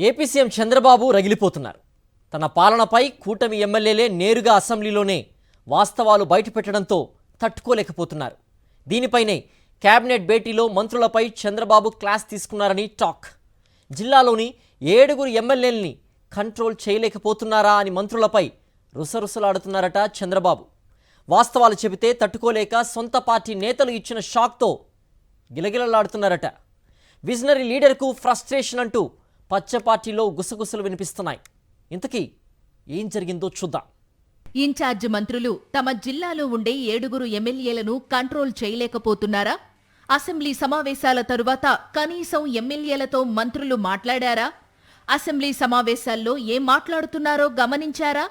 AP CM Chandrababu రగిలిపోతున్నారు. తన పాలనపై కూటమి ఎమ్మెల్యేలే నేరుగా అసెంబ్లీలోనే వాస్తవాలు బయటపెట్టడంతో తట్టుకోలేకపోతున్నారు. దీనిపైనే కేబినెట్ భేటీలో మంత్రులపై చంద్రబాబు క్లాస్ తీసుకున్నారని టాక్. జిల్లాలోని 7 ఎమ్మెల్యేలని కంట్రోల్ చేయలేకపోతున్నారా అని మంత్రులపై రుసరుసలాడుతున్నారట చంద్రబాబు. వాస్తవాలు చెబితే తట్టుకోలేక సొంత పార్టీ నేతలు ఇచ్చిన షాక్తో గిలగిలలాడుతున్నారట. విజనరీ లీడర్కు ఫ్రస్ట్రేషన్ అంటూ పచ్చ పార్టీలో గుసగుసలు వినిపిస్తున్నాయి. ఇంతకీ ఏం జరిగిందో చూద్దాం. ఇన్ఛార్జ్ మంత్రులు తమ జిల్లాలో ఉండే 7 ఎమ్మెల్యేలను కంట్రోల్ చేయలేకపోతున్నారా? అసెంబ్లీ సమావేశాల తరువాత కనీసం ఎమ్మెల్యేలతో మంత్రులు మాట్లాడారా? అసెంబ్లీ సమావేశాల్లో ఏం మాట్లాడుతున్నారో గమనించారా?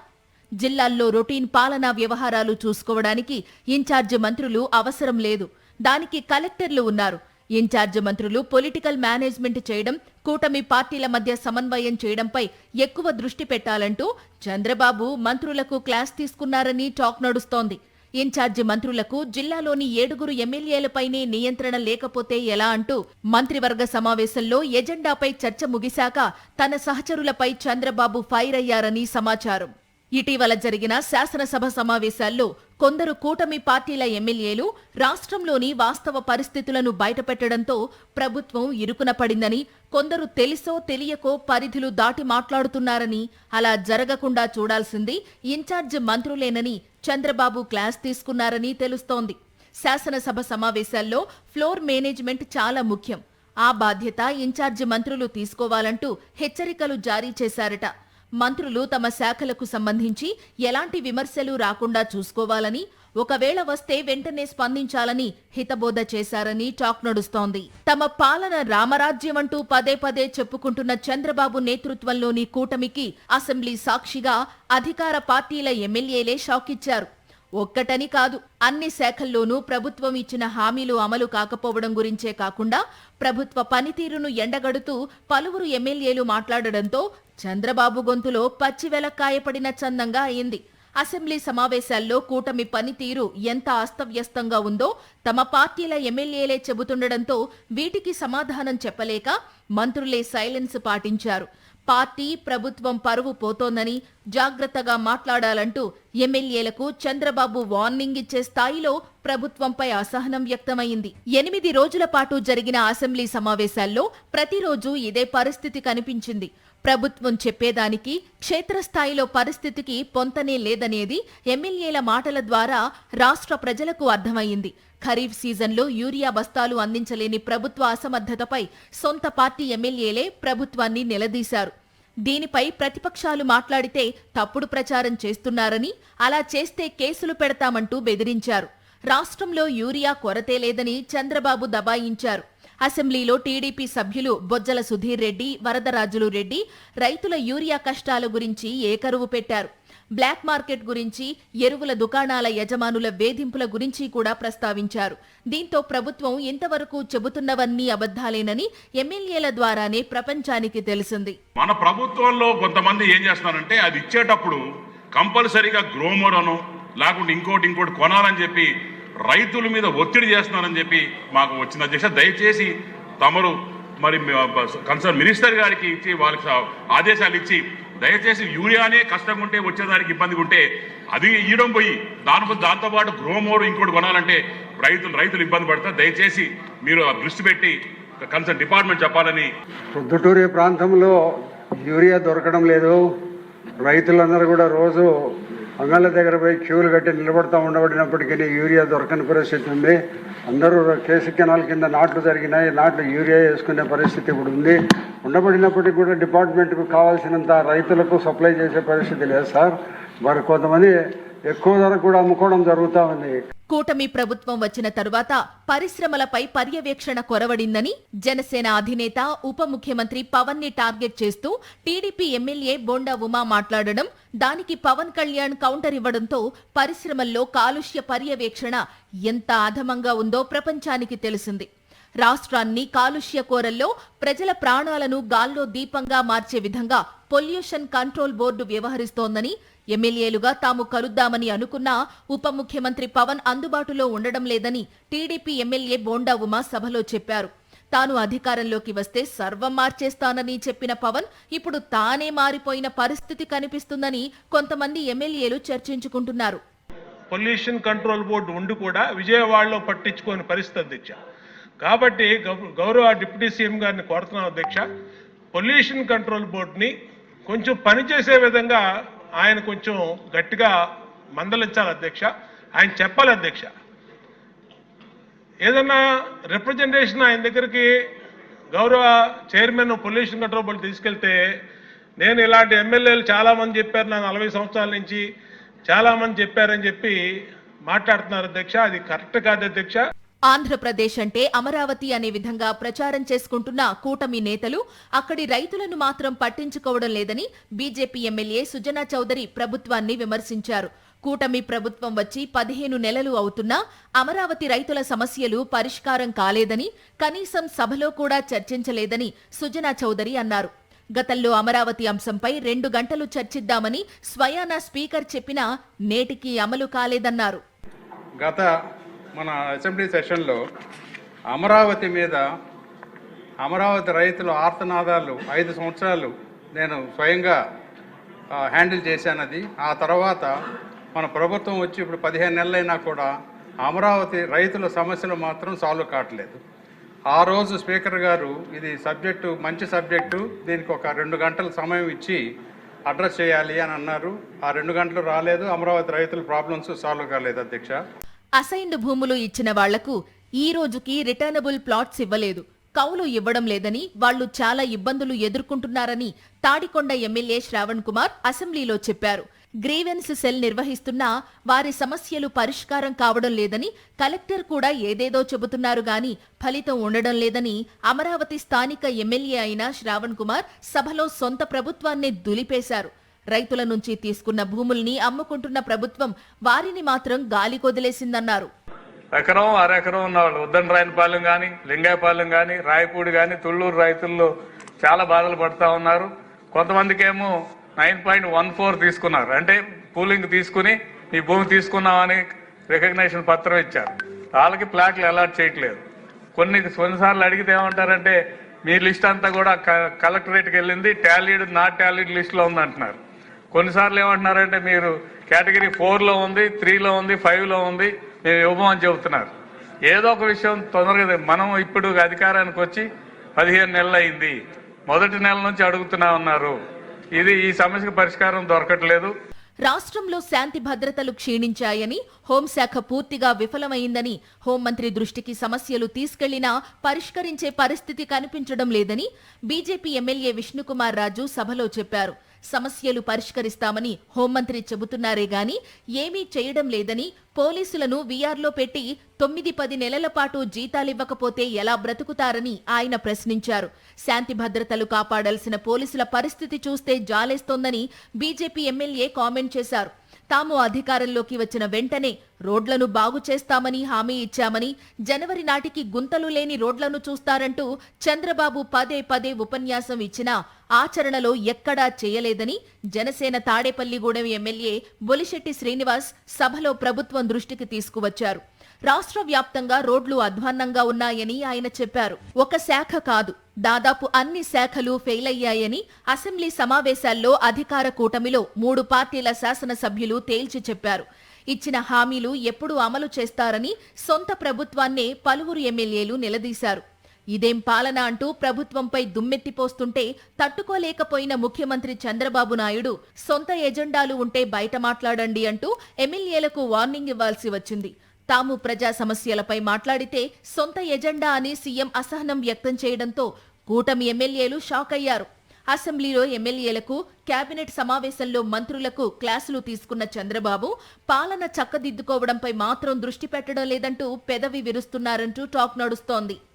జిల్లాల్లో రొటీన్ పాలనా వ్యవహారాలు చూసుకోవడానికి ఇన్ఛార్జ్ మంత్రులు అవసరం లేదు. దానికి కలెక్టర్లు ఉన్నారు. ఇన్ఛార్జ్ మంత్రులు పొలిటికల్ మేనేజ్మెంట్ చేయడం, కూటమి పార్టీల మధ్య సమన్వయం చేయడంపై ఎక్కువ దృష్టి పెట్టాలంటూ చంద్రబాబు మంత్రులకు క్లాస్ తీసుకున్నారని టాక్ నడుస్తోంది. ఇన్ఛార్జి మంత్రులకు జిల్లాలోని 7 ఎమ్మెల్యేలపైనే నియంత్రణ లేకపోతే ఎలా అంటూ మంత్రివర్గ సమావేశంలో ఎజెండాపై చర్చ ముగిశాక తన సహచరులపై చంద్రబాబు ఫైర్ అయ్యారని సమాచారం. ఇటీవల జరిగిన శాసనసభ సమావేశాల్లో కొందరు కూటమి పార్టీల ఎమ్మెల్యేలు రాష్ట్రంలోని వాస్తవ పరిస్థితులను బయటపెట్టడంతో ప్రభుత్వం ఇరుకున పడిందని, కొందరు తెలిసో తెలియకో పరిధులు దాటి మాట్లాడుతున్నారని, అలా జరగకుండా చూడాల్సింది ఇన్ఛార్జ్ మంత్రులేనని చంద్రబాబు క్లాస్ తీసుకున్నారని తెలుస్తోంది. శాసనసభ సమావేశాల్లో ఫ్లోర్ మేనేజ్మెంట్ చాలా ముఖ్యం. ఆ బాధ్యత ఇన్ఛార్జ్ మంత్రులు తీసుకోవాలంటూ హెచ్చరికలు జారీ చేశారట. మంత్రులు తమ శాఖలకు సంబంధించి ఎలాంటి విమర్శలు రాకుండా చూసుకోవాలని, ఒకవేళ వస్తే వెంటనే స్పందించాలని హితబోధ చేశారని టాక్ నడుస్తోంది. తమ పాలన రామరాజ్యమంటూ పదే పదే చెప్పుకుంటున్న చంద్రబాబు నేతృత్వంలోని కూటమికి అసెంబ్లీ సాక్షిగా అధికార పార్టీల ఎమ్మెల్యేలే షాక్ ఇచ్చారు. ఒక్కటని కాదు, అన్ని శాఖల్లోనూ ప్రభుత్వం ఇచ్చిన హామీలు అమలు కాకపోవడం గురించే కాకుండా ప్రభుత్వ పనితీరును ఎండగడుతూ పలువురు ఎమ్మెల్యేలు మాట్లాడడంతో చంద్రబాబు గొంతులో పచ్చివెలక్కాయపడిన చందంగా అయింది. అసెంబ్లీ సమావేశాల్లో కూటమి పనితీరు ఎంత అస్తవ్యస్తంగా ఉందో తమ పార్టీల ఎమ్మెల్యేలే చెబుతుండడంతో వీటికి సమాధానం చెప్పలేక మంత్రులే సైలెన్స్ పాటించారు. పార్టీ ప్రభుత్వం పరువు పోతోందని జాగ్రత్తగా మాట్లాడాలంటూ ఎమ్మెల్యేలకు చంద్రబాబు వార్నింగ్ ఇచ్చే స్థాయిలో ప్రభుత్వంపై అసహనం వ్యక్తమైంది. 8 రోజుల పాటు జరిగిన అసెంబ్లీ సమావేశాల్లో ప్రతిరోజు ఇదే పరిస్థితి కనిపించింది. ప్రభుత్వం చెప్పేదానికి క్షేత్రస్థాయిలో పరిస్థితికి పొంతనే లేదనేది ఎమ్మెల్యేల మాటల ద్వారా రాష్ట్ర ప్రజలకు అర్థమైంది. ఖరీఫ్ సీజన్లో యూరియా బస్తాలు అందించలేని ప్రభుత్వ అసమర్థతపై సొంత పార్టీ ఎమ్మెల్యేలే ప్రభుత్వాన్ని నిలదీశారు. దీనిపై ప్రతిపక్షాలు మాట్లాడితే తప్పుడు ప్రచారం చేస్తున్నారని, అలా చేస్తే కేసులు పెడతామంటూ బెదిరించారు. రాష్ట్రంలో యూరియా కొరతే లేదని చంద్రబాబు దబాయించారు. అసెంబ్లీలో టీడీపీ సభ్యులు బొజ్జల సుధీర్ రెడ్డి, వరదరాజులు రెడ్డి రైతుల యూరియా కష్టాల గురించి ఏకరువు పెట్టారు. బ్లాక్ మార్కెట్ గురించి, ఎరువుల దుకాణాల యజమానుల వేధింపుల గురించి కూడా ప్రస్తావించారు. దీంతో ప్రభుత్వం ఇంతవరకు చెబుతున్నవన్నీ అబద్ధాలేనని ఎమ్మెల్యేల ద్వారానే ప్రపంచానికి తెలిసింది. మన ప్రభుత్వంలో కొంతమంది ఏం చేస్తున్నారంటే అది ఇచ్చేటప్పుడు కంపల్సరీగా గ్రోమర్ అను లేకుంటే ఇంకోటి కొనాలని చెప్పి రైతుల మీద ఒత్తిడి చేస్తున్నారని చెప్పి మాకు వచ్చిన అధ్యక్ష, దయచేసి తమరు మరి కన్సర్న్ మినిస్టర్ గారికి ఇచ్చి వాళ్ళకి ఆదేశాలు ఇచ్చి దయచేసి యూరియానే కష్టంగా ఉంటే వచ్చేదానికి ఇబ్బందిగా ఉంటే అది ఇవ్వడం పోయి దాంతోపాటు గ్రోమోర్ ఇంకోటి కొనాలంటే రైతులు ఇబ్బంది పడతారు. దయచేసి మీరు దృష్టి పెట్టి కన్సర్న్ డిపార్ట్మెంట్ చెప్పాలని. ప్రొద్దుటూరు ప్రాంతంలో యూరియా దొరకడం లేదు. రైతులందరూ కూడా రోజు అంగళ్ళ దగ్గర పోయి క్యూలు కట్టి నిలబడతా ఉండబడినప్పటికీ యూరియా దొరకని పరిస్థితి ఉంది. అందరూ కేసు కెనాల్ కింద నాట్లు జరిగినాయి. నాట్లు యూరియా వేసుకునే పరిస్థితి ఇప్పుడు ఉంది. ఉండబడినప్పటికీ కూడా డిపార్ట్మెంట్కు కావాల్సినంత రైతులకు సప్లై చేసే పరిస్థితి లేదు సార్. మరి కొంతమంది ఎక్కువ ధర కూడా అమ్ముకోవడం జరుగుతూ ఉంది. కూటమి ప్రభుత్వం వచ్చిన తరువాత పరిశ్రమలపై పర్యవేక్షణ కొరవడిందని జనసేన అధినేత ఉప ముఖ్యమంత్రి పవన్ ని టార్గెట్ చేస్తూ టీడీపీ ఎమ్మెల్యే బోండా ఉమా మాట్లాడడం, దానికి పవన్ కళ్యాణ్ కౌంటర్ ఇవ్వడంతో పరిశ్రమల్లో కాలుష్య పర్యవేక్షణ ఎంత అధమంగా ఉందో ప్రపంచానికి తెలిసింది. రాష్ట్రాన్ని కాలుష్య కోరల్లో ప్రజల ప్రాణాలను గాల్లో దీపంగా మార్చే విధంగా పొల్యూషన్ కంట్రోల్ బోర్డు వ్యవహరిస్తోందని, ఎమ్మెల్యేలుగా తాము కలుద్దామని అనుకున్నా ఉప ముఖ్యమంత్రి పవన్ అందుబాటులో ఉండడం లేదని టీడీపీ ఎమ్మెల్యే బోండా ఉమా సభలో చెప్పారు. తాను అధికారంలోకి వస్తే సర్వం మార్చేస్తానని చెప్పిన పవన్ ఇప్పుడు తానే మారిపోయిన పరిస్థితి కనిపిస్తుందని కొంతమంది ఎమ్మెల్యేలు చర్చించుకుంటున్నారు. పొల్యూషన్ కంట్రోల్ బోర్డు ఉండి కూడా విజయవాడలో పట్టించుకోని పరిస్థితి అధ్యక్ష. కాబట్టి గౌరవ డిప్యూటీ సీఎం గారిని కోరుతున్నాం అధ్యక్ష, పొల్యూషన్ కంట్రోల్ బోర్డుని కొంచెం పనిచేసే విధంగా ఆయన కొంచెం గట్టిగా మందలించాలి అధ్యక్ష. ఆయన చెప్పాలి అధ్యక్ష. ఏదన్నా రిప్రజెంటేషన్ ఆయన దగ్గరికి గౌరవ చైర్మన్ పొల్యూషన్ కంట్రోల్ బోర్డు తీసుకెళ్తే, నేను ఇలాంటి ఎమ్మెల్యేలు చాలామంది చెప్పారు, నా 40 సంవత్సరాల నుంచి చాలామంది చెప్పారని చెప్పి మాట్లాడుతున్నారు అధ్యక్ష. అది కరెక్ట్ కాదు అధ్యక్ష. ఆంధ్రప్రదేశ్ అంటే అమరావతి అనే విధంగా ప్రచారం చేసుకుంటున్న కూటమి నేతలు అక్కడి రైతులను మాత్రం పట్టించుకోవడం లేదని బీజేపీ ఎమ్మెల్యే సుజనా చౌదరి ప్రభుత్వాన్ని విమర్శించారు. కూటమి ప్రభుత్వం వచ్చి 15 నెలలు అవుతున్నా అమరావతి రైతుల సమస్యలు పరిష్కారం కాలేదని, కనీసం సభలో కూడా చర్చించలేదని సుజనా చౌదరి అన్నారు. గతంలో అమరావతి అంశంపై 2 గంటలు చర్చిద్దామని స్వయానా స్పీకర్ చెప్పినా నేటికి అమలు కాలేదన్నారు. గత మన అసెంబ్లీ సెషన్లో అమరావతి మీద అమరావతి రైతుల ఆర్తనాదాలు 5 సంవత్సరాలు నేను స్వయంగా హ్యాండిల్ చేశానది. ఆ తర్వాత మన ప్రభుత్వం వచ్చి ఇప్పుడు 15 నెలలైనా కూడా అమరావతి రైతుల సమస్యలు మాత్రం సాల్వ్ కావట్లేదు. ఆ రోజు స్పీకర్ గారు ఇది సబ్జెక్టు మంచి సబ్జెక్టు, దీనికి ఒక 2 గంటల సమయం ఇచ్చి అడ్రస్ చేయాలి అని అన్నారు. ఆ 2 గంటలు రాలేదు, అమరావతి రైతుల ప్రాబ్లమ్స్ సాల్వ్ కాలేదు అధ్యక్ష. అసైన్డ్ భూములు ఇచ్చిన వాళ్లకు ఈ రోజుకి రిటర్నబుల్ ప్లాట్స్ ఇవ్వలేదు, కౌలు ఇవ్వడం లేదని, వాళ్లు చాలా ఇబ్బందులు ఎదుర్కొంటున్నారని తాడికొండ ఎమ్మెల్యే శ్రావణ్ కుమార్ అసెంబ్లీలో చెప్పారు. గ్రీవెన్స్ సెల్ నిర్వహిస్తున్నా వారి సమస్యలు పరిష్కారం కావడం లేదని, కలెక్టర్ కూడా ఏదేదో చెబుతున్నారు గాని ఫలితం ఉండడం లేదని అమరావతి స్థానిక ఎమ్మెల్యే అయిన శ్రావణ్ కుమార్ సభలో సొంత ప్రభుత్వాన్నే దులిపేశారు. రైతుల నుంచి తీసుకున్న భూముల్ని అమ్ముకుంటున్న ప్రభుత్వం వారిని మాత్రం గాలికొదిలేసిందన్నారు. ఎకరం అరెకరం ఉన్న వాళ్ళు ఉద్దండరాయనపాలెం కానీ, లింగాయపాలెం కానీ, రాయపూడి కానీ, తుళ్ళూరు రైతుల్లో చాలా బాధలు పడుతూ ఉన్నారు. కొంతమందికేమో 9.14 తీసుకున్నారు, అంటే పూలింగ్ తీసుకుని ఈ భూమి తీసుకున్నామని రికగ్నేషన్ పత్రం ఇచ్చారు. వాళ్ళకి ప్లాట్లు అలాట్ చేయట్లేదు. కొన్నిసార్లు అడిగితే ఏమంటారంటే మీ లిస్ట్ అంతా కూడా కలెక్టరేట్కి వెళ్ళింది, టాలీడ్ నాట్ టాలీడ్ లిస్టులో ఉందంటున్నారు. కొన్నిసార్లు ఏమంటున్నారంటే మీరు కేటగిరీ 4లో ఉంది, 3లో ఉంది, 5లో ఉంది, మేము ఇవ్వమని చెబుతున్నారు. ఏదో ఒక విషయం తొందరగా, మనం ఇప్పుడు అధికారానికి వచ్చి 15 నెలలు అయింది, మొదటి నెల నుంచి అడుగుతున్నా ఉన్నారు. ఈ సమస్యకు పరిష్కారం దొరకట్లేదు. రాష్ట్రంలో శాంతి భద్రతలు క్షీణించాయని, హోంశాఖ పూర్తిగా విఫలమైందని, హోంమంత్రి దృష్టికి సమస్యలు తీసుకెళ్లినా పరిష్కరించే పరిస్థితి కనిపించడం లేదని బీజేపీ ఎమ్మెల్యే విష్ణుకుమార్ రాజు సభలో చెప్పారు. సమస్యలు పరిష్కరిస్తామని హోంమంత్రి చెబుతున్నారే గాని ఏమీ చేయడం లేదని, పోలీసులను వీఆర్లో పెట్టి 9-10 నెలల పాటు జీతాలివ్వకపోతే ఎలా బ్రతుకుతారని ఆయన ప్రశ్నించారు. శాంతి భద్రతలు కాపాడాల్సిన పోలీసుల పరిస్థితి చూస్తే జాలేస్తోందని బీజేపీ ఎమ్మెల్యే కామెంట్ చేశారు. తాము అధికారంలోకి వచ్చిన వెంటనే రోడ్లను బాగు చేస్తామని హామీ ఇచ్చామని, జనవరి నాటికి గుంతలు లేని రోడ్లను చూస్తారంటూ చంద్రబాబు పదే ఉపన్యాసం ఇచ్చినా ఆచరణలో ఎక్కడా చేయలేదని జనసేన తాడేపల్లిగూడెం ఎమ్మెల్యే బొలిశెట్టి శ్రీనివాస్ సభలో ప్రభుత్వం దృష్టికి తీసుకువచ్చారు. రాష్ట్ర వ్యాప్తంగా రోడ్లు అధ్వాన్నంగా ఉన్నాయని ఆయన చెప్పారు. ఒక శాఖ కాదు, దాదాపు అన్ని శాఖలు ఫెయిల్ అయ్యాయని అసెంబ్లీ సమావేశాల్లో అధికార కూటమిలో 3 పార్టీల శాసనసభ్యులు తేల్చి చెప్పారు. ఇచ్చిన హామీలు ఎప్పుడు అమలు చేస్తారని సొంత ప్రభుత్వాన్నే పలువురు ఎమ్మెల్యేలు నిలదీశారు. ఇదేం పాలన అంటూ ప్రభుత్వంపై దుమ్మెత్తిపోస్తుంటే తట్టుకోలేకపోయిన ముఖ్యమంత్రి చంద్రబాబు నాయుడు సొంత ఎజెండాలు ఉంటే బయట మాట్లాడండి అంటూ ఎమ్మెల్యేలకు వార్నింగ్ ఇవ్వాల్సి వచ్చింది. తాము ప్రజా సమస్యలపై మాట్లాడితే సొంత ఎజెండా అని సీఎం అసహనం వ్యక్తం చేయడంతో కూటమి ఎమ్మెల్యేలు షాక్ అయ్యారు. అసెంబ్లీలో ఎమ్మెల్యేలకు, కేబినెట్ సమావేశంలో మంత్రులకు క్లాసులు తీసుకున్న చంద్రబాబు పాలన చక్కదిద్దుకోవడంపై మాత్రం దృష్టి పెట్టడం లేదంటూ పెదవి విరుస్తున్నారంటూ టాక్ నడుస్తోంది.